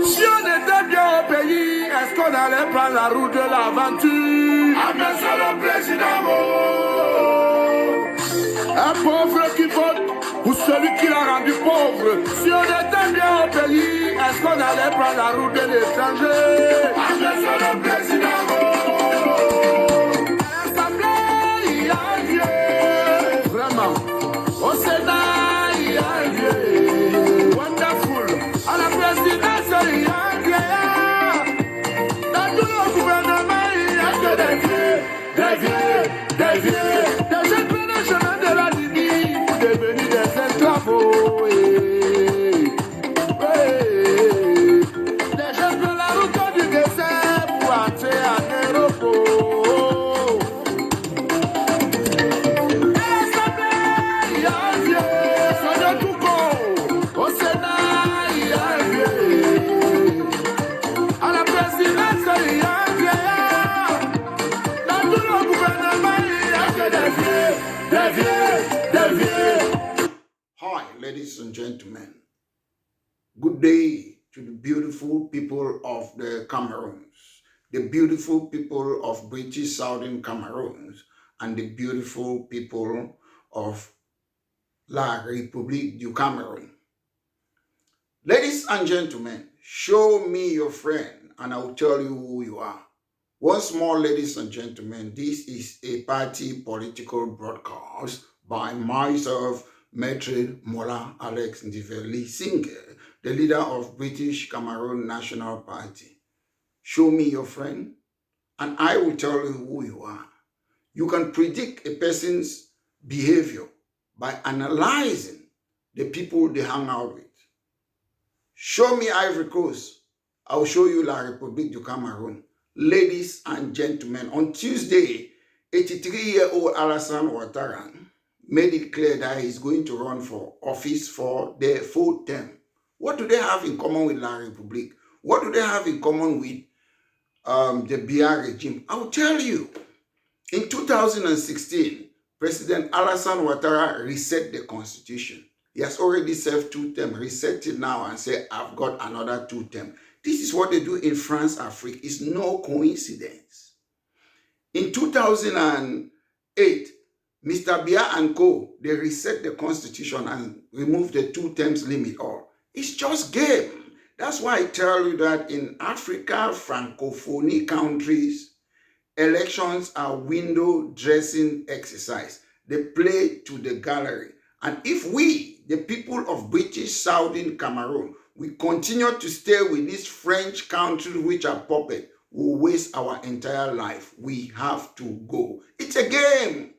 Si on était bien au pays, est-ce qu'on allait prendre la route de l'aventure? Ah, monsieur le président, un pauvre qui vote pour celui qui l'a rendu pauvre. Si on était bien au pays, est-ce qu'on allait prendre la route de l'étranger? Ah, monsieur le président, à l'Assemblée, il y a un Dieu. Vraiment. Au Sénat, il y a un Dieu. Wonderful. À la présidence, il y a un Dieu. Dans tout le gouvernement, il n'y a que des vieux, des vieux, des vieux. Des jeunes prennent le chemin de la Libye pour devenir des esclavos. Les jeunes prennent la route du désert pour entrer en Europe. Hi, ladies and gentlemen. Good day to the beautiful people of the Cameroons, the beautiful people of British Southern Cameroons, and the beautiful people of La Republique du Cameroun. Ladies and gentlemen, show me your friend and I will tell you who you are. Once more, ladies and gentlemen, this is a party political broadcast by myself, Maitre Mola Alex Ndiveli Singer, the leader of British Cameroon National Party. Show me your friend and I will tell you who you are. You can predict a person's behavior by analyzing the people they hang out with. Show me Ivory Coast, I will show you La Republique du Cameroun. Ladies and gentlemen, on Tuesday, 83-year-old Alassane Ouattara made it clear that he's going to run for office for the fourth term. What do they have in common with La Republique? What do they have in common with the Biya regime? I'll tell you. In 2016, President Alassane Ouattara reset the constitution. He has already served 2 terms. Reset it now and say, I've got another 2 terms. This is what they do in France, Africa. It's no coincidence. In 2008, Mr. Biya and co, they reset the constitution and removed the 2 terms limit. Or it's just game. That's why I tell you that in Africa, Francophonie countries, elections are window dressing exercise. They play to the gallery. And if we, the people of British Southern Cameroon, we continue to stay with these French countries which are puppet, we'll waste our entire life. We have to go. It's a game.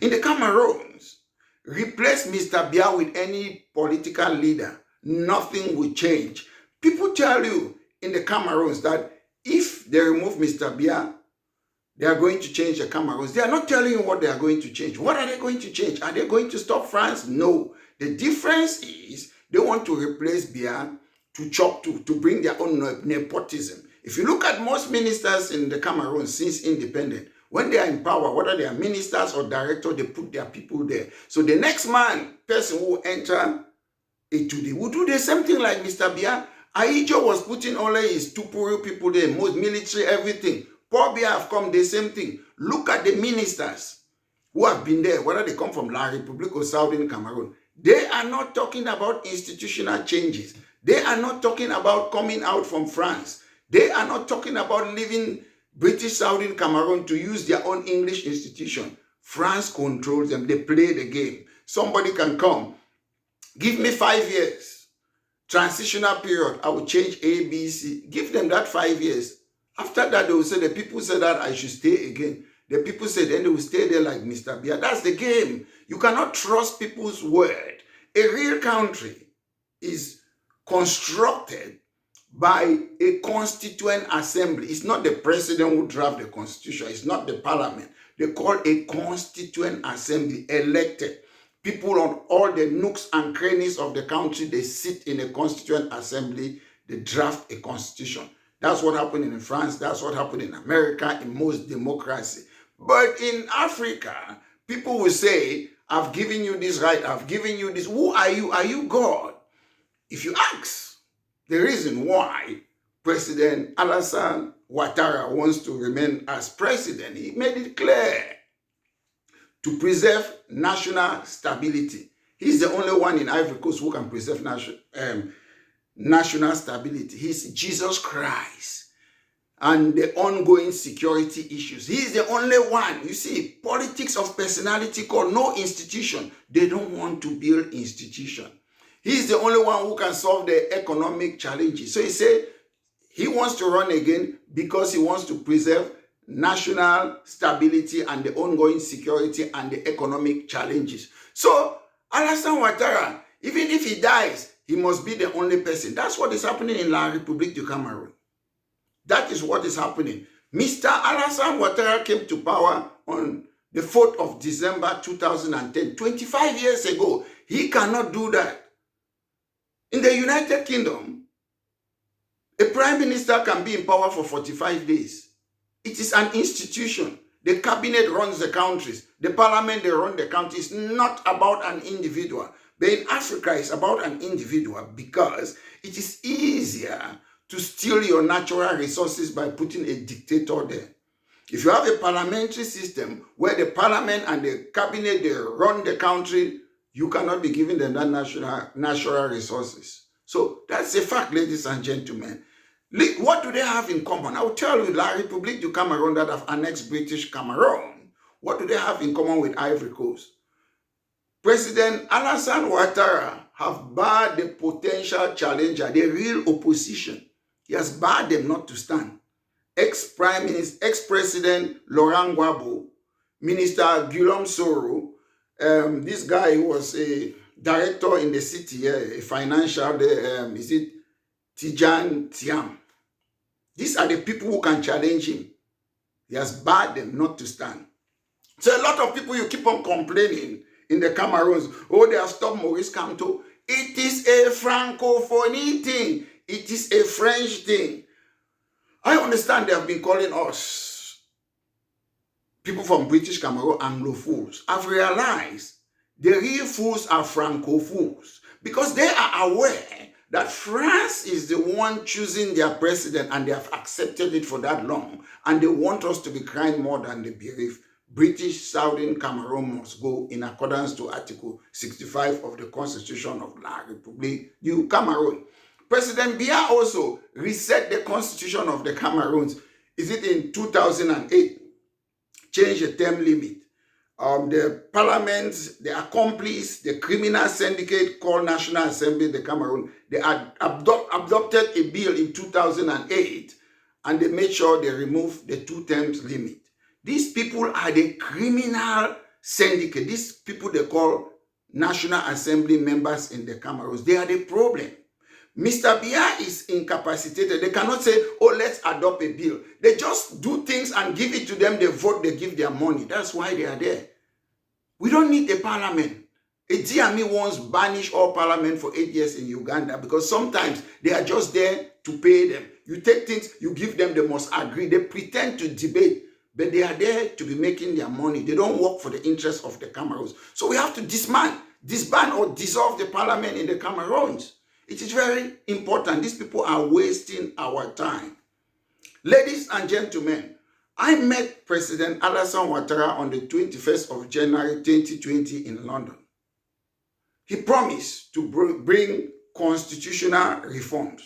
In the Cameroons, replace Mr. Biya with any political leader. Nothing will change. People tell you in the Cameroons that if they remove Mr. Biya, they are going to change the Cameroons. They are not telling you what they are going to change. What are they going to change? Are they going to stop France? No. The difference is they want to replace Biya to bring their own nepotism. If you look at most ministers in the Cameroon since independence, when they are in power, whether they are ministers or directors, they put their people there. So the next person who will enter will do the same thing like Mr. Biya. Aijo was putting only his Tupuru people there, most military, everything. Paul Biya have come, the same thing. Look at the ministers who have been there, whether they come from La Republique or Southern Cameroon. They are not talking about institutional changes. They are not talking about coming out from France. They are not talking about leaving British Southern Cameroon to use their own English institution. France controls them. They play the game. Somebody can come. Give me 5 years. Transitional period. I will change A, B, C. Give them that 5 years. After that, they will say, the people said that I should stay again. The people said, then they will stay there like Mr. Biya. That's the game. You cannot trust people's word. A real country is constructed by a constituent assembly. It's not the president who drafts the constitution. It's not the parliament. They call a constituent assembly, elected. People on all the nooks and crannies of the country, they sit in a constituent assembly. They draft a constitution. That's what happened in France. That's what happened in America, in most democracy. But in Africa, people will say, I've given you this right. I've given you this. Who are you? Are you God? If you ask the reason why President Alassane Ouattara wants to remain as president. He made it clear to preserve national stability. He's the only one in Ivory Coast who can preserve national stability. He's Jesus Christ. And the ongoing security issues. He's the only one. You see, politics of personality called no institution. They don't want to build institution. He's the only one who can solve the economic challenges. So he said he wants to run again because he wants to preserve national stability and the ongoing security and the economic challenges. So Alassane Ouattara, even if he dies, he must be the only person. That's what is happening in La Republique du Cameroun. That is what is happening. Mr. Alassane Ouattara came to power on the 4th of December 2010, 25 years ago. He cannot do that. In the United Kingdom, a prime minister can be in power for 45 days. It is an institution. The cabinet runs the countries. The parliament, they run the countries. It's not about an individual. But in Africa, it's about an individual because it is easier to steal your natural resources by putting a dictator there. If you have a parliamentary system where the parliament and the cabinet, they run the country, you cannot be giving them that natural resources. So that's a fact, ladies and gentlemen. What do they have in common? I will tell you, La Republique du Cameroun that have annexed British Cameroon. What do they have in common with Ivory Coast? President Alassane Ouattara have barred the potential challenger, the real opposition. He has barred them not to stand. Ex-President Laurent Gbagbo, Minister Guillaume Soro, this guy who was a director in the city, a financial, is it Tijan Tiam? These are the people who can challenge him. He has barred them not to stand. So a lot of people, you keep on complaining in the Cameroons, oh, they have stopped Maurice Kamto. It is a Francophonie thing. It is a French thing. I understand they have been calling us, people from British Cameroon, Anglophones. I've realized the real fools are Francophones because they are aware that France is the one choosing their president and they have accepted it for that long and they want us to be crying more than they believe. British Southern Cameroon must go in accordance to Article 65 of the Constitution of La Republique du Cameroun. President Biya also reset the constitution of the Cameroons. Is it in 2008? Changed the term limit. The parliament, the accomplice, the criminal syndicate called National Assembly, the Cameroon, they had adopted a bill in 2008 and they made sure they removed the 2 terms limit. These people are the criminal syndicate. These people they call National Assembly members in the Cameroons. They are the problem. Mr. Biya is incapacitated. They cannot say, oh, let's adopt a bill. They just do things and give it to them. They vote, they give their money. That's why they are there. We don't need a parliament. A GME once banished all parliament for 8 years in Uganda because sometimes they are just there to pay them. You take things, you give them, they must agree. They pretend to debate, but they are there to be making their money. They don't work for the interests of the Cameroons. So we have to disband or dissolve the parliament in the Cameroons. It is very important. These people are wasting our time. Ladies and gentlemen, I met President Alassane Ouattara on the 21st of January 2020 in London. He promised to bring constitutional reforms,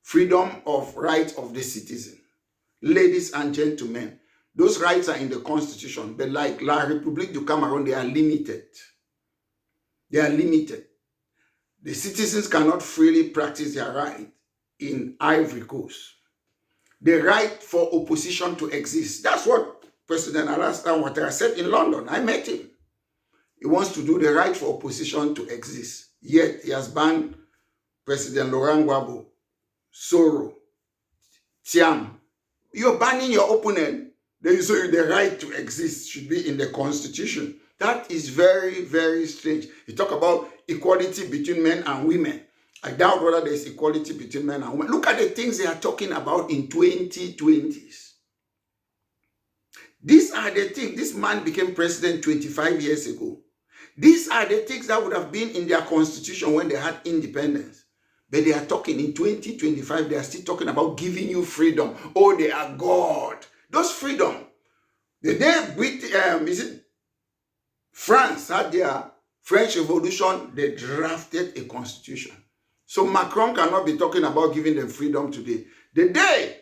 freedom of rights of the citizen. Ladies and gentlemen, those rights are in the constitution, but like La Republique du Cameroun, they are limited. They are limited. The citizens cannot freely practice their right in Ivory Coast. The right for opposition to exist. That's what President Alassane Ouattara said in London. I met him. He wants to do the right for opposition to exist. Yet he has banned President Laurent Gbagbo, Soro, Tiam. You're banning your opponent. Then you say the right to exist should be in the constitution. That is very, very strange. You talk about equality between men and women. I doubt whether there's equality between men and women. Look at the things they are talking about in 2020s. These are the things. This man became president 25 years ago. These are the things that would have been in their constitution when they had independence. But they are talking in 2025, they are still talking about giving you freedom. Oh, they are God. Those freedom. The day France had their French Revolution, they drafted a constitution. So Macron cannot be talking about giving them freedom today. The day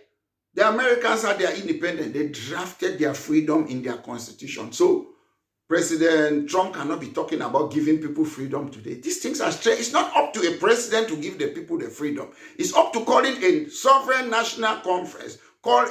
the Americans had their independence, they drafted their freedom in their constitution. So President Trump cannot be talking about giving people freedom today. These things are strange. It's not up to a president to give the people the freedom. It's up to calling a sovereign national conference, call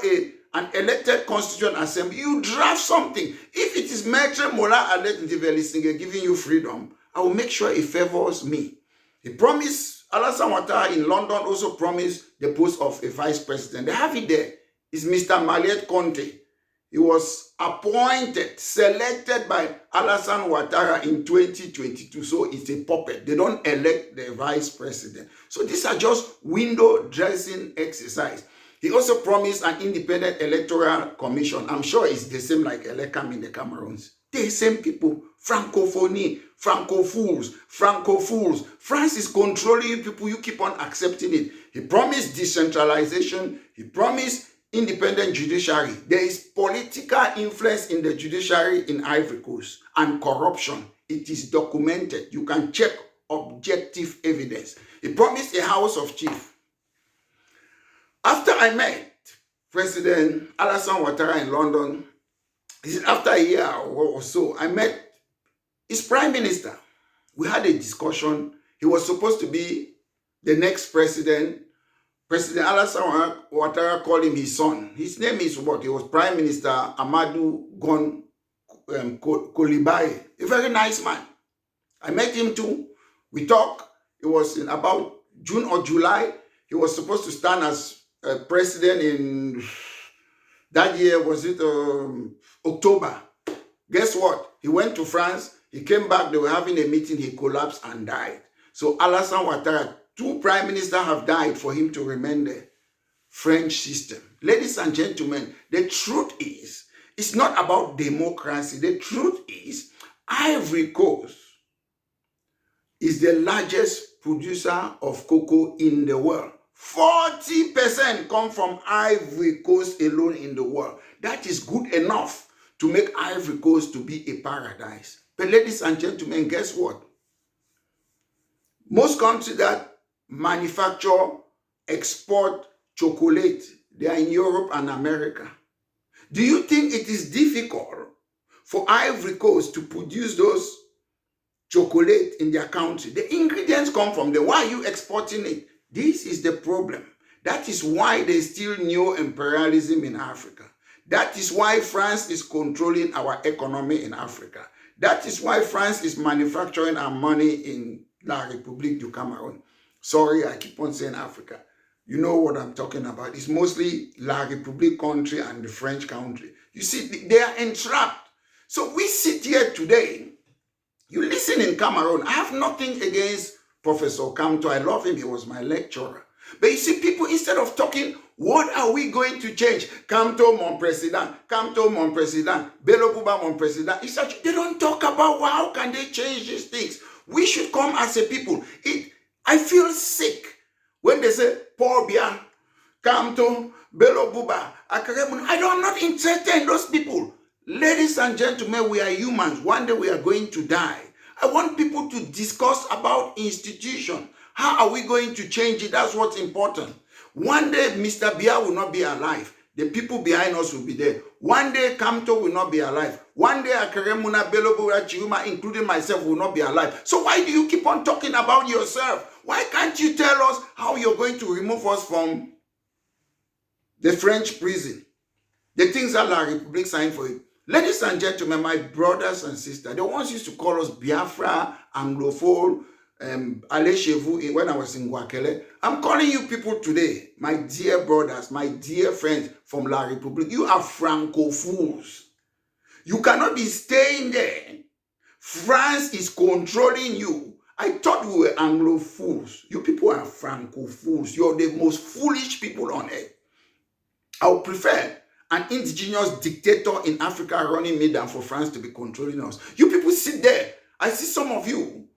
an elected constituent assembly. You draft something. If it is Maitre Mola Alec giving you freedom, I will make sure it favors me. He promised, Alassane Ouattara in London also promised the post of a vice president. They have it there. It's Mr. Maliet Conte. He was appointed, selected by Alassane Ouattara in 2022. So it's a puppet. They don't elect the vice president. So these are just window dressing exercise. He also promised an independent electoral commission. I'm sure it's the same like Elecam in the Cameroons. The same people, Francophonie, Franco-fools. France is controlling you people. You keep on accepting it. He promised decentralization. He promised independent judiciary. There is political influence in the judiciary in Ivory Coast and corruption. It is documented. You can check objective evidence. He promised a house of chiefs. After I met President Alassane Ouattara in London, after a year or so, I met his prime minister. We had a discussion. He was supposed to be the next president. President Alassane Ouattara called him his son. His name is what? He was Prime Minister Amadou Gon Coulibaly, a very nice man. I met him too. We talked. It was in about June or July. He was supposed to stand as president in that year. Was it October? Guess what? He went to France. He came back. They were having a meeting. He collapsed and died. So Alassane Ouattara, 2 prime ministers have died for him to remain the French system. Ladies and gentlemen, the truth is, it's not about democracy. The truth is, Ivory Coast is the largest producer of cocoa in the world. 40% come from Ivory Coast alone in the world. That is good enough to make Ivory Coast to be a paradise. But ladies and gentlemen, guess what? Most countries that manufacture, export chocolate, they are in Europe and America. Do you think it is difficult for Ivory Coast to produce those chocolate in their country? The ingredients come from there. Why are you exporting it? This is the problem. That is why there's still neo-imperialism in Africa. That is why France is controlling our economy in Africa. That is why France is manufacturing our money in La Republique du Cameroun. Sorry, I keep on saying Africa. You know what I'm talking about. It's mostly La Republique country and the French country. You see, they are entrapped. So we sit here today. You listen in Cameroon. I have nothing against Professor Kamto. I love him. He was my lecturer. But you see, people, instead of talking, what are we going to change? Kamto, mon président. Kamto, mon président. Bello Buba, mon président. They don't talk about how can they change these things. We should come as a people. I feel sick when they say Paul Biya, Kamto, Bello Buba, Akaremun. I'm not interested in those people. Ladies and gentlemen, we are humans. One day we are going to die. I want people to discuss about institution. How are we going to change it? That's what's important. One day Mr. Biya will not be alive. The people behind us will be there. One day Kamto will not be alive. One day Akaremuna, Belobura, Chiruma, including myself, will not be alive. So why do you keep on talking about yourself? Why can't you tell us how you're going to remove us from the French prison? The things that La République signed for it. Ladies and gentlemen, my brothers and sisters, the ones used to call us Biafra, Anglophone, allez chez vous when I was in Guakele. I'm calling you people today, my dear brothers, my dear friends from La République. You are Franco-fools. You cannot be staying there. France is controlling you. I thought we were Anglo-fools. You people are Franco-fools. You're the most foolish people on earth. I would prefer an indigenous dictator in Africa running me than for France to be controlling us. You people sit there. I see some of you.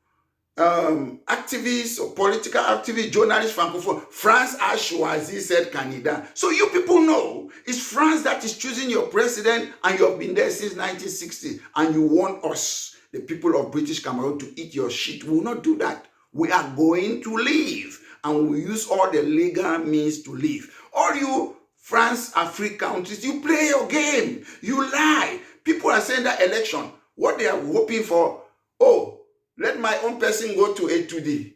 activists or political activists, journalists, francophone. France has choisi said candidat. So you people know it's France that is choosing your president, and you have been there since 1960, and you want us, the people of British Cameroon, to eat your shit. We will not do that. We are going to leave, and we use all the legal means to leave. All you France, African countries, you play your game. You lie. People are saying that election, what they are hoping for, oh, let my own person go to A2D.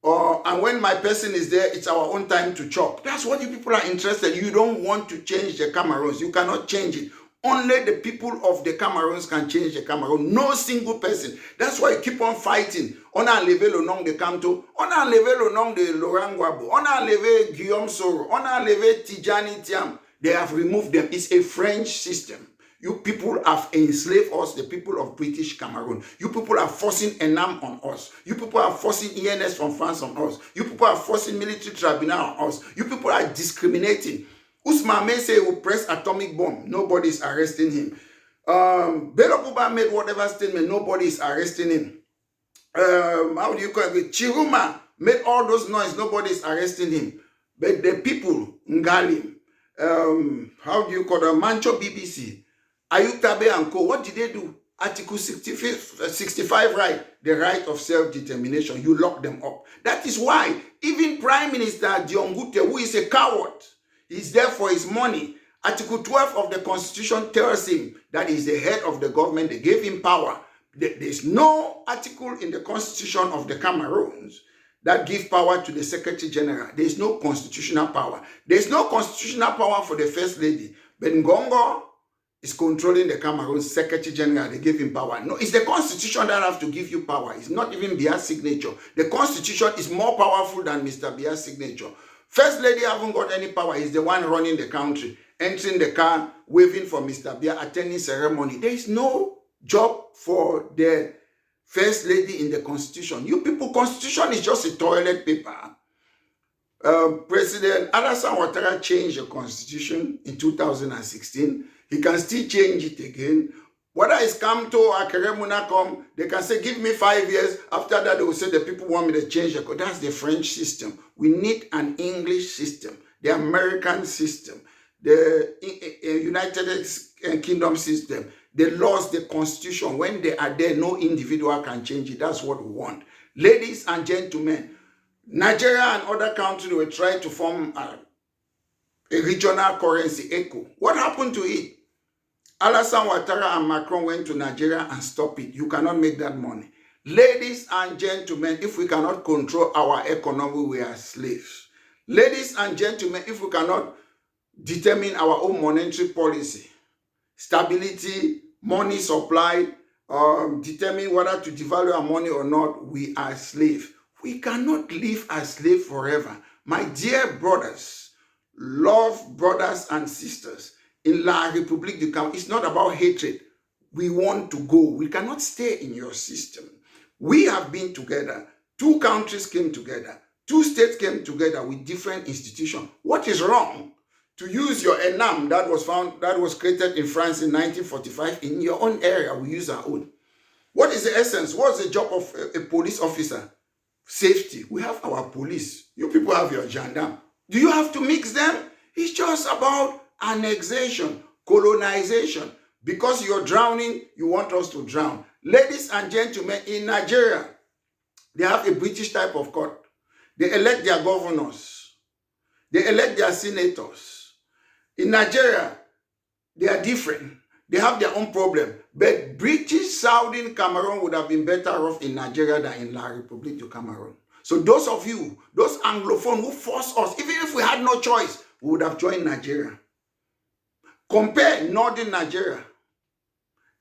And when my person is there, it's our own time to chop. That's what you people are interested in. You don't want to change the Cameroons. You cannot change it. Only the people of the Cameroons can change the Cameroon. No single person. That's why you keep on fighting. On a levé le nom de Camto. On a levé le nom de Laurent Gbagbo. On a levé Guillaume Soro. On a levé Tidjani Thiam. They have removed them. It's a French system. You people have enslaved us, the people of British Cameroon. You people are forcing ENAM on us. You people are forcing ENS from France on us. You people are forcing military tribunal on us. You people are discriminating. Usman Menseh will press atomic bomb. Nobody is arresting him. Bello Buba made whatever statement. Nobody is arresting him. How do you call it? Chiruma made all those noise. Nobody is arresting him. But the people, Ngalim, how do you call them? Mancho BBC, Ayuk Tabe and Co. What did they do? Article 65 right, the right of self-determination. You lock them up. That is why even Prime Minister Diongute, who is a coward, is there for his money. Article 12 of the Constitution tells him that he's the head of the government. They gave him power. There's no article in the Constitution of the Cameroons that give power to the Secretary General. There's no constitutional power. There's no constitutional power for the First Lady. But Ngongo is controlling the Cameroon Secretary General. They gave him power. No, it's the Constitution that have to give you power. It's not even Biya's signature. The Constitution is more powerful than Mr. Biya's signature. First Lady haven't got any power. He's the one running the country, entering the car, waving for Mr. Biya, attending ceremony. There is no job for the First Lady in the Constitution. You people, Constitution is just a toilet paper. President Alassane Ouattara changed the Constitution in 2016. He can still change it again. Whether it's come to Akeremuna come, they can say, give me 5 years. After that, they will say the people want me to change the code. That's the French system. We need an English system, the American system, the United Kingdom system, the laws, the Constitution. When they are there, no individual can change it. That's what we want. Ladies and gentlemen, Nigeria and other countries will try to form a regional currency, ECO. What happened to it? Alassane Ouattara and Macron went to Nigeria and stopped it. You cannot make that money. Ladies and gentlemen, if we cannot control our economy, we are slaves. Ladies and gentlemen, if we cannot determine our own monetary policy, stability, money supply, determine whether to devalue our money or not, we are slaves. We cannot live as slaves forever. My dear brothers, love brothers and sisters, in La Republique du Cameroun, it's not about hatred. We want to go. We cannot stay in your system. We have been together. 2 countries came together. 2 states came together with different institutions. What is wrong to use your ENAM that was created in France in 1945 in your own area? We use our own. What is the essence? What's the job of a police officer? Safety. We have our police. You people have your gendarme. Do you have to mix them? It's just about annexation, colonization. Because you're drowning, you want us to drown. Ladies and gentlemen, in Nigeria, they have a British type of court. They elect their governors. They elect their senators. In Nigeria, they are different. They have their own problem. But British Southern Cameroon would have been better off in Nigeria than in La Republique du Cameroun. So those of you, those Anglophones who force us, even if we had no choice, we would have joined Nigeria. Compare Northern Nigeria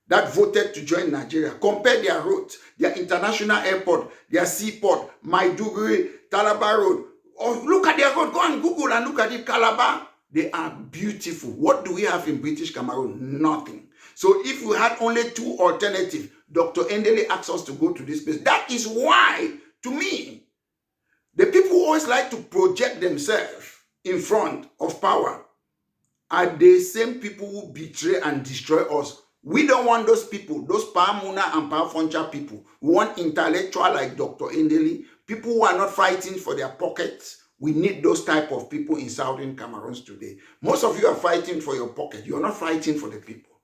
that voted to join Nigeria. Compare their roads, their international airport, their seaport, Maiduguri, Calabar Road. Oh, look at their road. Go and Google and look at it, Calabar. They are beautiful. What do we have in British Cameroon? Nothing. So if we had only 2 alternatives, Dr. Endele asked us to go to this place. That is why, to me, the people who always like to project themselves in front of power are the same people who betray and destroy us We don't want those people, those Pamuna and Pafoncha people. We want intellectual like Dr. Endeli, people who are not fighting for their pockets. We need those type of people in Southern Cameroon today. Most of you are fighting for your pocket. You're not fighting for the people.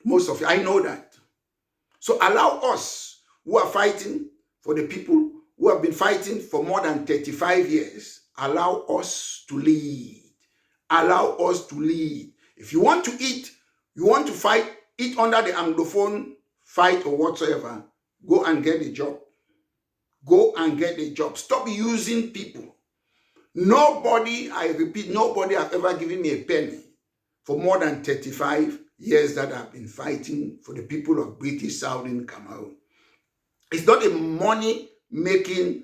Most of you, I know that. So allow us who are fighting for the people, who have been fighting for more than 35 years, allow us to lead. Allow us to lead. If you want to eat, you want to fight, eat under the Anglophone fight or whatsoever, go and get a job. Go and get a job. Stop using people. Nobody, I repeat, nobody has ever given me a penny for more than 35 years that I've been fighting for the people of British Southern Cameroon. It's not a money-making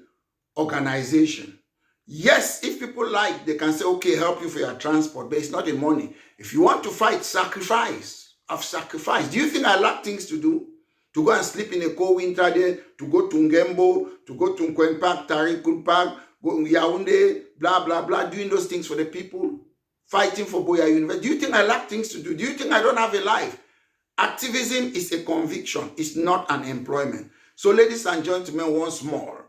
organization. Yes, if people like, they can say, okay, help you for your transport, but it's not a money. If you want to fight, sacrifice. I've sacrificed. Do you think I lack things to do? To go and sleep in a cold winter day, to go to Ngembo, to go to Nkwen Park, Tarikul Park, go to Yaoundé, blah, blah, blah, doing those things for the people, fighting for Boya University. Do you think I lack things to do? Do you think I don't have a life? Activism is a conviction. It's not an employment. So ladies and gentlemen, once more,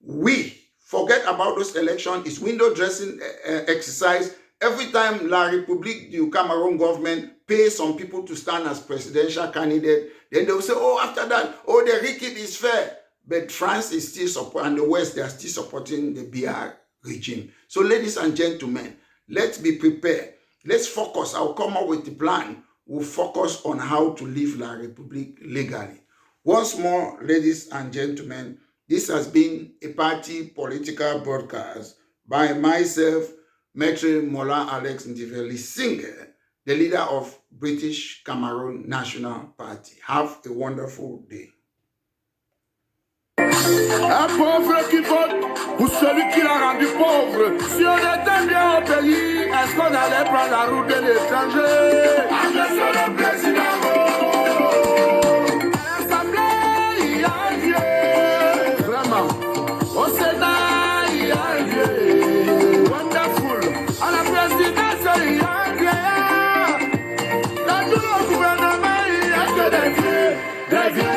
we forget about those elections. It's window dressing exercise. Every time La Republique du Cameroun government pays some people to stand as presidential candidate, then they will say, oh, after that, oh, the recount is fair. But France is still supporting, and the West, they are still supporting the Biya regime. So ladies and gentlemen, let's be prepared. Let's focus. I'll come up with the plan. We'll focus on how to leave La Republique legally. Once more, ladies and gentlemen, this has been a party political broadcast by myself, Maitre Mola Alex Ndiveli Singer, the leader of British Cameroon National Party. Have a wonderful day. Un pauvre qui vote pour celui qui l'a rendu pauvre. Si on était bien au pays, est-ce qu'on allait prendre la route de l'étranger? Monsieur le président, à l'Assemblée, il y a un Dieu. Vraiment. Au Sénat, il y a un Dieu. Wonderful. À la présidence, il y a un Dieu. Dans tout le gouvernement, il y a que des dieux. Des dieux.